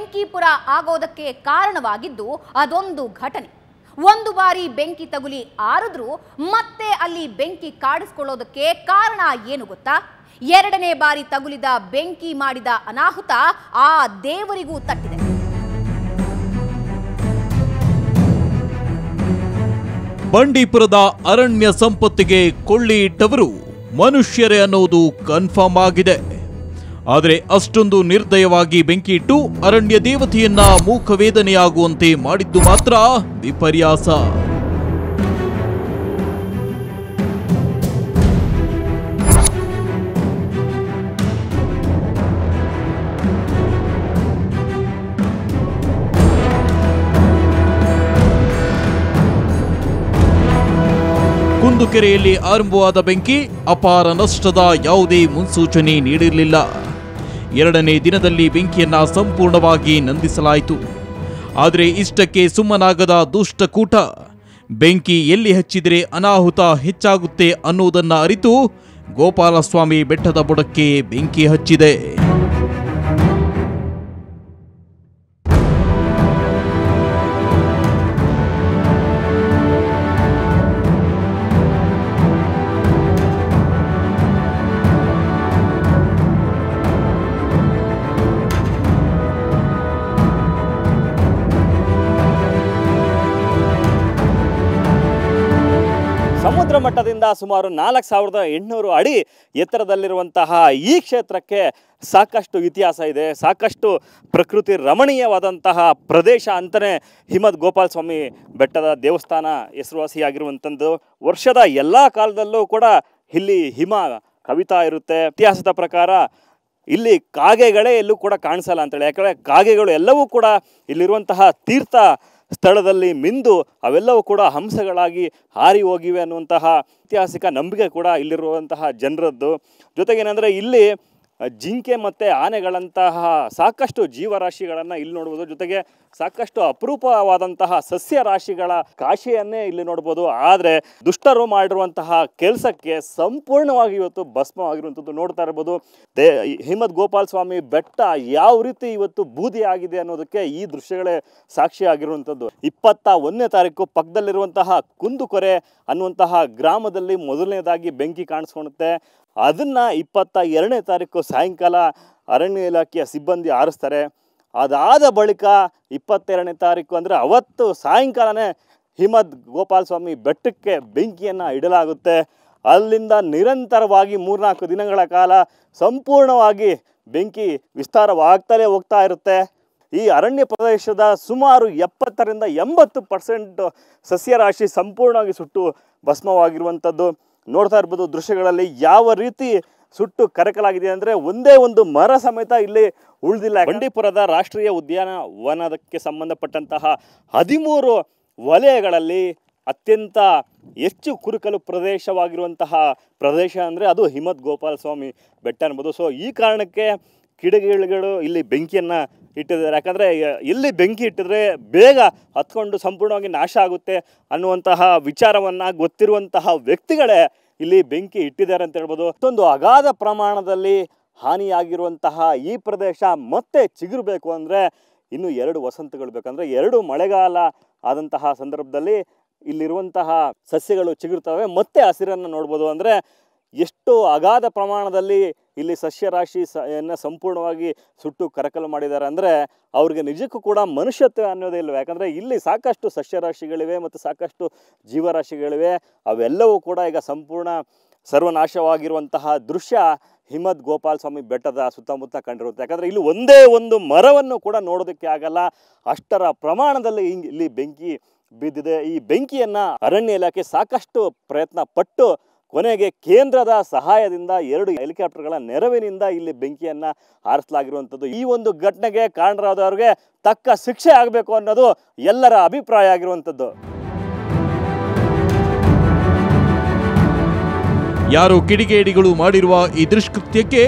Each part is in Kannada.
ಬೆಂಕಿಪುರ ಆಗೋದಕ್ಕೆ ಕಾರಣವಾಗಿದ್ದು ಅದೊಂದು ಘಟನೆ. ಒಂದು ಬಾರಿ ಬೆಂಕಿ ತಗುಲಿ ಆರಿದ್ರೂ ಮತ್ತೆ ಅಲ್ಲಿ ಬೆಂಕಿ ಕಾಡಿಸಿಕೊಳ್ಳೋದಕ್ಕೆ ಕಾರಣ ಏನು ಗೊತ್ತಾ? ಎರಡನೇ ಬಾರಿ ತಗುಲಿದ ಬೆಂಕಿ ಮಾಡಿದ ಅನಾಹುತ ಆ ದೇವರಿಗೂ ತಟ್ಟಿದೆ. ಬಂಡೀಪುರದ ಅರಣ್ಯ ಸಂಪತ್ತಿಗೆ ಕೊಳ್ಳಿ ಇಟ್ಟವರು ಮನುಷ್ಯರೇ ಅನ್ನೋದು ಕನ್ಫರ್ಮ್ ಆಗಿದೆ. ಆದರೆ ಅಷ್ಟೊಂದು ನಿರ್ದಯವಾಗಿ ಬೆಂಕಿ ಇಟ್ಟು ಅರಣ್ಯ ದೇವತೆಯನ್ನ ಮೂಕವೇದನೆಯಾಗುವಂತೆ ಮಾಡಿದ್ದು ಮಾತ್ರ ವಿಪರ್ಯಾಸ. ಕುಂದುಕೆರೆಯಲ್ಲಿ ಆರಂಭವಾದ ಬೆಂಕಿ ಅಪಾರ ನಷ್ಟದ ಯಾವುದೇ ಮುನ್ಸೂಚನೆ ನೀಡಿರಲಿಲ್ಲ. ಎರಡನೇ ದಿನದಲ್ಲಿ ಬೆಂಕಿಯನ್ನ ಸಂಪೂರ್ಣವಾಗಿ ನಂದಿಸಲಾಯಿತು. ಆದರೆ ಇಷ್ಟಕ್ಕೆ ಸುಮ್ಮನಾಗದ ದುಷ್ಟಕೂಟ ಬೆಂಕಿ ಎಲ್ಲಿ ಹಚ್ಚಿದರೆ ಅನಾಹುತ ಹೆಚ್ಚಾಗುತ್ತೆ ಅನ್ನೋದನ್ನ ಅರಿತು ಗೋಪಾಲಸ್ವಾಮಿ ಬೆಟ್ಟದ ಬುಡಕ್ಕೆ ಬೆಂಕಿ ಹಚ್ಚಿದೆ. ಸಮುದ್ರ ಮಟ್ಟದಿಂದ ಸುಮಾರು 4800 ಅಡಿ ಎತ್ತರದಲ್ಲಿರುವಂತಹ ಈ ಕ್ಷೇತ್ರಕ್ಕೆ ಸಾಕಷ್ಟು ಇತಿಹಾಸ ಇದೆ. ಸಾಕಷ್ಟು ಪ್ರಕೃತಿ ರಮಣೀಯವಾದಂತಹ ಪ್ರದೇಶ ಅಂತಲೇ ಹಿಮದ್ ಗೋಪಾಲಸ್ವಾಮಿ ಬೆಟ್ಟದ ದೇವಸ್ಥಾನ ಹೆಸರುವಾಸಿಯಾಗಿರುವಂಥದ್ದು. ವರ್ಷದ ಎಲ್ಲ ಕಾಲದಲ್ಲೂ ಕೂಡ ಇಲ್ಲಿ ಹಿಮ ಕವಿತಾ ಇರುತ್ತೆ. ಇತಿಹಾಸದ ಪ್ರಕಾರ ಇಲ್ಲಿ ಕಾಗೆಗಳೇ ಎಲ್ಲೂ ಕೂಡ ಕಾಣಿಸಲ್ಲ ಅಂತೇಳಿ. ಯಾಕಂದರೆ ಕಾಗೆಗಳು ಎಲ್ಲವೂ ಕೂಡ ಇಲ್ಲಿರುವಂತಹ ತೀರ್ಥ ಸ್ಥಳದಲ್ಲಿ ಮಿಂದು ಅವೆಲ್ಲವೂ ಕೂಡ ಹಂಸಗಳಾಗಿ ಹಾರಿ ಹೋಗಿವೆ ಅನ್ನುವಂತಹ ಐತಿಹಾಸಿಕ ನಂಬಿಕೆ ಕೂಡ ಇಲ್ಲಿರುವಂತಹ ಜನರದ್ದು. ಜೊತೆಗೇನೆಂದರೆ ಇಲ್ಲಿ ಜಿಂಕೆ ಮತ್ತು ಆನೆಗಳಂತಹ ಸಾಕಷ್ಟು ಜೀವರಾಶಿಗಳನ್ನು ಇಲ್ಲಿ ನೋಡ್ಬೋದು. ಜೊತೆಗೆ ಸಾಕಷ್ಟು ಅಪರೂಪವಾದಂತಹ ಸಸ್ಯ ರಾಶಿಗಳ ಕಾಶಿಯನ್ನೇ ಇಲ್ಲಿ ನೋಡ್ಬೋದು. ಆದರೆ ದುಷ್ಟರು ಮಾಡಿರುವಂತಹ ಕೆಲಸಕ್ಕೆ ಸಂಪೂರ್ಣವಾಗಿ ಇವತ್ತು ಭಸ್ಮವಾಗಿರುವಂಥದ್ದು ನೋಡ್ತಾ ಇರ್ಬೋದು. ಹಿಮದ್ ಗೋಪಾಲಸ್ವಾಮಿ ಬೆಟ್ಟ ಯಾವ ರೀತಿ ಇವತ್ತು ಬೂದಿ ಆಗಿದೆ ಅನ್ನೋದಕ್ಕೆ ಈ ದೃಶ್ಯಗಳೇ ಸಾಕ್ಷಿಯಾಗಿರುವಂಥದ್ದು. 21ನೇ ತಾರೀಕು ಪಕ್ಕದಲ್ಲಿರುವಂತಹ ಕುಂದುಕೊರೆ ಅನ್ನುವಂತಹ ಗ್ರಾಮದಲ್ಲಿ ಮೊದಲನೇದಾಗಿ ಬೆಂಕಿ ಕಾಣಿಸ್ಕೊಳುತ್ತೆ. ಅದನ್ನು 22ನೇ ತಾರೀಕು ಸಾಯಂಕಾಲ ಅರಣ್ಯ ಇಲಾಖೆಯ ಸಿಬ್ಬಂದಿ ಆರಿಸ್ತಾರೆ. ಅದಾದ ಬಳಿಕ 22ನೇ ತಾರೀಕು ಅಂದರೆ ಅವತ್ತು ಸಾಯಂಕಾಲನೇ ಹಿಮದ್ ಗೋಪಾಲಸ್ವಾಮಿ ಬೆಟ್ಟಕ್ಕೆ ಬೆಂಕಿಯನ್ನು ಇಡಲಾಗುತ್ತೆ. ಅಲ್ಲಿಂದ ನಿರಂತರವಾಗಿ 3-4 ದಿನಗಳ ಕಾಲ ಸಂಪೂರ್ಣವಾಗಿ ಬೆಂಕಿ ವಿಸ್ತಾರವಾಗ್ತಲೇ ಹೋಗ್ತಾ ಇರುತ್ತೆ. ಈ ಅರಣ್ಯ ಪ್ರದೇಶದ ಸುಮಾರು 70ರಿಂದ 80% ಸಸ್ಯರಾಶಿ ಸಂಪೂರ್ಣವಾಗಿ ಸುಟ್ಟು ಭಸ್ಮವಾಗಿರುವಂಥದ್ದು ನೋಡ್ತಾ ಇರ್ಬೋದು. ದೃಶ್ಯಗಳಲ್ಲಿ ಯಾವ ರೀತಿ ಸುಟ್ಟು ಕರಕಲಾಗಿದೆ ಅಂದರೆ ಒಂದೇ ಒಂದು ಮರ ಸಮೇತ ಇಲ್ಲಿ ಉಳಿದಿಲ್ಲ. ಬಂಡೀಪುರದ ರಾಷ್ಟ್ರೀಯ ಉದ್ಯಾನವನಕ್ಕೆ ಸಂಬಂಧಪಟ್ಟಂತಹ 13 ವಲಯಗಳಲ್ಲಿ ಅತ್ಯಂತ ಹೆಚ್ಚು ಕುರುಕಲು ಪ್ರದೇಶವಾಗಿರುವಂತಹ ಪ್ರದೇಶ ಅಂದರೆ ಅದು ಹಿಮದ್ ಗೋಪಾಲಸ್ವಾಮಿ ಬೆಟ್ಟ ಅನ್ಬೋದು. ಸೊ ಈ ಕಾರಣಕ್ಕೆ ಕಿಡಿಗೇಡಿಗಳು ಇಲ್ಲಿ ಬೆಂಕಿಯನ್ನು ಇಟ್ಟಿದ್ದಾರೆ. ಯಾಕಂದರೆ ಇಲ್ಲಿ ಬೆಂಕಿ ಇಟ್ಟಿದ್ರೆ ಬೇಗ ಹತ್ಕೊಂಡು ಸಂಪೂರ್ಣವಾಗಿ ನಾಶ ಆಗುತ್ತೆ ಅನ್ನುವಂತಹ ವಿಚಾರವನ್ನು ಗೊತ್ತಿರುವಂತಹ ವ್ಯಕ್ತಿಗಳೇ ಇಲ್ಲಿ ಬೆಂಕಿ ಇಟ್ಟಿದ್ದಾರೆ ಅಂತ ಹೇಳ್ಬೋದು. ಮತ್ತೊಂದು ಅಗಾಧ ಪ್ರಮಾಣದಲ್ಲಿ ಹಾನಿಯಾಗಿರುವಂತಹ ಈ ಪ್ರದೇಶ ಮತ್ತೆ ಚಿಗುರಬೇಕು ಅಂದರೆ ಇನ್ನು 2 ವಸಂತಗಳು ಬೇಕಂದರೆ 2 ಮಳೆಗಾಲ ಆದಂತಹ ಸಂದರ್ಭದಲ್ಲಿ ಇಲ್ಲಿರುವಂತಹ ಸಸ್ಯಗಳು ಚಿಗುರ್ತವೆ, ಮತ್ತೆ ಹಸಿರನ್ನು ನೋಡ್ಬೋದು. ಅಂದರೆ ಎಷ್ಟು ಅಗಾಧ ಪ್ರಮಾಣದಲ್ಲಿ ಇಲ್ಲಿ ಸಸ್ಯರಾಶಿಯನ್ನು ಸಂಪೂರ್ಣವಾಗಿ ಸುಟ್ಟು ಕರಕಲು ಮಾಡಿದ್ದಾರೆ ಅಂದರೆ ಅವ್ರಿಗೆ ನಿಜಕ್ಕೂ ಕೂಡ ಮನುಷ್ಯತ್ವ ಅನ್ನೋದೇ ಇಲ್ವೇ. ಯಾಕಂದರೆ ಇಲ್ಲಿ ಸಾಕಷ್ಟು ಸಸ್ಯರಾಶಿಗಳಿವೆ ಮತ್ತು ಸಾಕಷ್ಟು ಜೀವರಾಶಿಗಳಿವೆ. ಅವೆಲ್ಲವೂ ಕೂಡ ಈಗ ಸಂಪೂರ್ಣ ಸರ್ವನಾಶವಾಗಿರುವಂತಹ ದೃಶ್ಯ ಹಿಮದ್ ಗೋಪಾಲಸ್ವಾಮಿ ಬೆಟ್ಟದ ಸುತ್ತಮುತ್ತ ಕಂಡಿರುತ್ತೆ. ಯಾಕಂದರೆ ಇಲ್ಲಿ ಒಂದೇ ಒಂದು ಮರವನ್ನು ಕೂಡ ನೋಡೋದಕ್ಕೆ ಆಗಲ್ಲ, ಅಷ್ಟರ ಪ್ರಮಾಣದಲ್ಲಿ ಇಲ್ಲಿ ಬೆಂಕಿ ಬಿದ್ದಿದೆ. ಈ ಬೆಂಕಿಯನ್ನು ಅರಣ್ಯ ಇಲಾಖೆ ಸಾಕಷ್ಟು ಪ್ರಯತ್ನ ಪಟ್ಟು ಕೊನೆಗೆ ಕೇಂದ್ರದ ಸಹಾಯದಿಂದ 2 ಹೆಲಿಕಾಪ್ಟರ್ಗಳ ನೆರವಿನಿಂದ ಇಲ್ಲಿ ಬೆಂಕಿಯನ್ನು ಆರಿಸಲಾಗಿರುವಂಥದ್ದು. ಈ ಒಂದು ಘಟನೆಗೆ ಕಾರಣರಾದವರಿಗೆ ತಕ್ಕ ಶಿಕ್ಷೆ ಆಗಬೇಕು ಅನ್ನೋದು ಎಲ್ಲರ ಅಭಿಪ್ರಾಯ ಆಗಿರುವಂಥದ್ದು. ಯಾರೋ ಕಿಡಿಗೇಡಿಗಳು ಮಾಡಿರುವ ಈ ದುಷ್ಕೃತ್ಯಕ್ಕೆ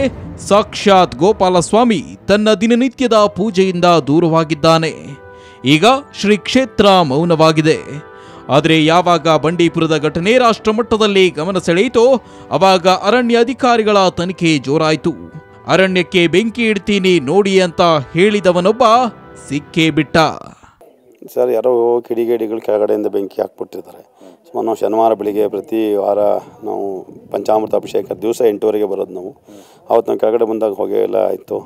ಸಾಕ್ಷಾತ್ ಗೋಪಾಲಸ್ವಾಮಿ ತನ್ನ ದಿನನಿತ್ಯದ ಪೂಜೆಯಿಂದ ದೂರವಾಗಿದ್ದಾನೆ. ಈಗ ಶ್ರೀ ಕ್ಷೇತ್ರ ಮೌನವಾಗಿದೆ. ಆದರೆ ಯಾವಾಗ ಬಂಡೀಪುರದ ಘಟನೆ ರಾಷ್ಟ್ರ ಮಟ್ಟದಲ್ಲಿ ಗಮನ ಸೆಳೆಯಿತೋ ಅವಾಗ ಅರಣ್ಯ ಅಧಿಕಾರಿಗಳ ತನಿಖೆ ಜೋರಾಯಿತು. ಅರಣ್ಯಕ್ಕೆ ಬೆಂಕಿ ಇಡ್ತೀನಿ ನೋಡಿ ಅಂತ ಹೇಳಿದವನೊಬ್ಬ ಸಿಕ್ಕೇ ಬಿಟ್ಟ. ಸರ್, ಯಾರೋ ಕಿಡಿಗೇಡಿಗಳು ಕೆಳಗಡೆಯಿಂದ ಬೆಂಕಿ ಹಾಕ್ಬಿಟ್ಟಿರ್ತಾರೆ. ನಾವು ಶನಿವಾರ ಬೆಳಿಗ್ಗೆ ಪ್ರತಿ ವಾರ ನಾವು ಪಂಚಾಮೃತ ಅಭಿಷೇಕ ದಿವಸ 8:30ಗೆ ಬರೋದು ನಾವು. ಅವತ್ತು ನಾವು ಕೆಳಗಡೆ ಬಂದಾಗ ಹೊಗೆ ಎಲ್ಲ ಆಯಿತು.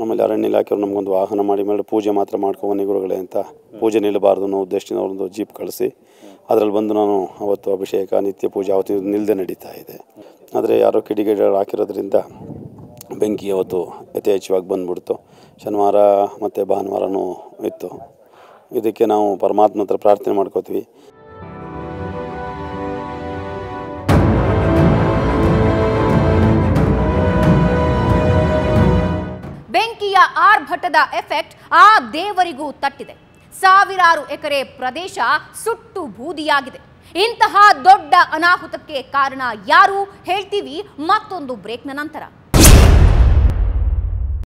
ಆಮೇಲೆ ಅರಣ್ಯ ಇಲಾಖೆಯವರು ನಮಗೊಂದು ವಾಹನ ಮಾಡಿ ಮೇಲೆ ಪೂಜೆ ಮಾತ್ರ ಮಾಡ್ಕೊಂಡು ಗುರುಗಳೇ ಅಂತ ಪೂಜೆ ನಿಲ್ಲಬಾರ್ದು ಅನ್ನೋ ಉದ್ದೇಶದಿಂದ ಒಂದು ಜೀಪ್ ಕಳಿಸಿ ಅದರಲ್ಲಿ ಬಂದು ನಾನು ಅವತ್ತು ಅಭಿಷೇಕ ನಿತ್ಯ ಪೂಜೆ ಅವತ್ತು ನಿಲ್ಲದೆ ನಡೀತಾ ಇದೆ. ಆದರೆ ಯಾರೋ ಕಿಡಿಗೇಡಿಗಳು ಹಾಕಿರೋದ್ರಿಂದ ಬೆಂಕಿ ಅವತ್ತು ಯಥೇಚ್ಛವಾಗಿ ಬಂದ್ಬಿಡ್ತು. ಶನಿವಾರ ಮತ್ತು ಭಾನುವಾರನೂ ಇತ್ತು. ಇದಕ್ಕೆ ನಾವು ಪರಮಾತ್ಮ ಹತ್ರ ಪ್ರಾರ್ಥನೆ ಮಾಡ್ಕೋತೀವಿ. ಬೆಂಕಿಯ ಆರ್ಭಟದ ಎಫೆಕ್ಟ್ ಆ ದೇವರಿಗೂ ತಟ್ಟಿದೆ. ಸಾವಿರಾರು ಎಕರೆ ಪ್ರದೇಶ ಸುಟ್ಟು ಬೂದಿಯಾಗಿದೆ. ಇಂತಹ ದೊಡ್ಡ ಅನಾಹುತಕ್ಕೆ ಕಾರಣ ಯಾರು ಹೇಳ್ತೀವಿ ಮತ್ತೊಂದು ಬ್ರೇಕ್ನ ನಂತರ.